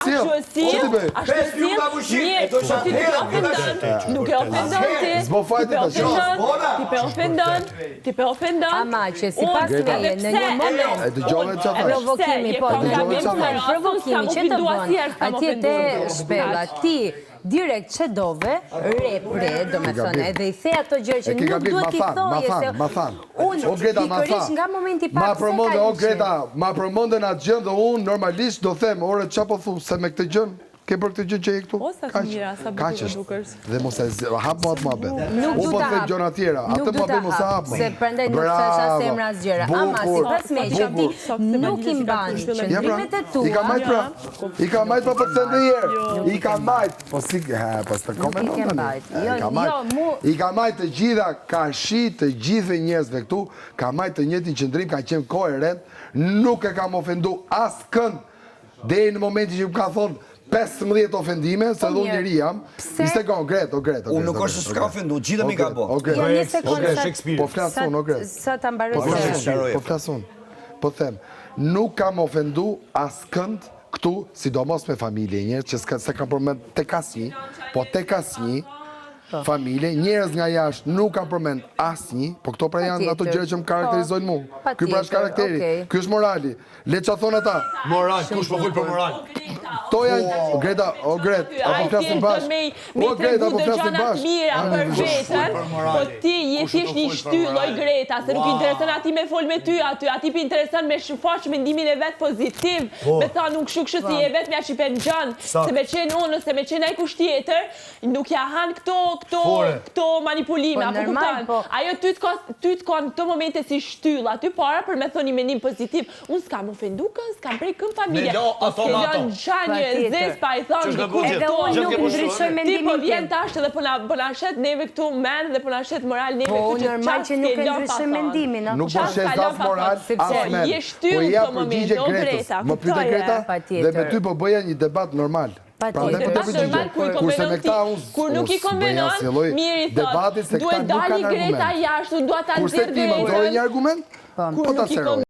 Nuk e ofendon ti. Ti pe ofendon. Ama që si pas meje në një moment provokimi, po provokimi që të bën atje te shpella ti direkt që dove, do me thënë, edhe i the ato gjë që nuk duhet i thoje se unë pikërisht nga momenti pak se ka një ma përmëndën atë gjën dhe unë normalisht do them, ore qa po thu se me këtë gjën, ke për këtë gjën që e këtu? O, sa të mira, sa bëtë dukërës. Dhe mos e hapë më atë më abet. Nuk du të hapë. Gjona tjera, atë më abet mos e hapë. Se prandaj nuk thesha semra zgjera. Ama, si pas me që ti nuk i mban qëndrimet e tua. I ka majt pra. I ka majt pa për të në njerë. I ka majt. Po si, pas të komenon të një. I ka majt të gjitha, ka shi të gjithve njerëzve këtu, ka majt të njëtin qëndrim, ka qenë koherent, nuk e kam ofendu asë kënd, dhe në momenti që më ka thonë 15 ofendime, se dhe unë njëri jam. Një sekund, Gret, Unë nuk është s'ka ofendu, gjithë mi ka bo. Një sekund, po flasun, o Gret. sa të mbaroj Po flasun. Po them, nuk kam ofendu asë kënd këtu, sidomos me familje njerëz, që se kam përmend tek asnjë, po tek asnjë familje, njerëz nga jashtë nuk kam përmend asnjë, po këto pra janë ato gjëra që më karakterizojnë mua. Ky pra është karakteri, ky është morali. Le ça thon ata. Moral, kush po fol për moral? To janë Greta, o Gret, apo flasim bashkë. O Gret, apo flasim bashkë. Mira për veten, po ti je thjesht një shtyllë oj Greta, se nuk intereson ati me fol me ty aty, ati për intereson me shfaq mendimin e vet pozitiv, me tha nuk kështu si e vet me a qipen gjën, se me qenë unë, se me qenë ai kusht tjetër, nuk ja han këto manipulime, apo kupton? Ajo ty të ka në këto momente si shtyllë, aty para për me thonë një mendim pozitiv. Unë s'kam ofendu kën, s'kam prej kën familje. Zes pa i thonë edhe unë nuk ndryshoj mendimin tim. Ti po vjen tash edhe po na shet neve këtu men dhe po na shet moral neve këtu që normal që nuk e ndryshoj mendimin. Nuk po shes as moral, as men. Je shtyllë në këto momente, o Greta. Më pyete Greta dhe me ty po bëja një debat normal. Kur nuk i konvenon, mirë i thot, duhet dali Greta jashtë, duhet ta nxjerrë Kurse ti më dore një argument? Po ta seroj.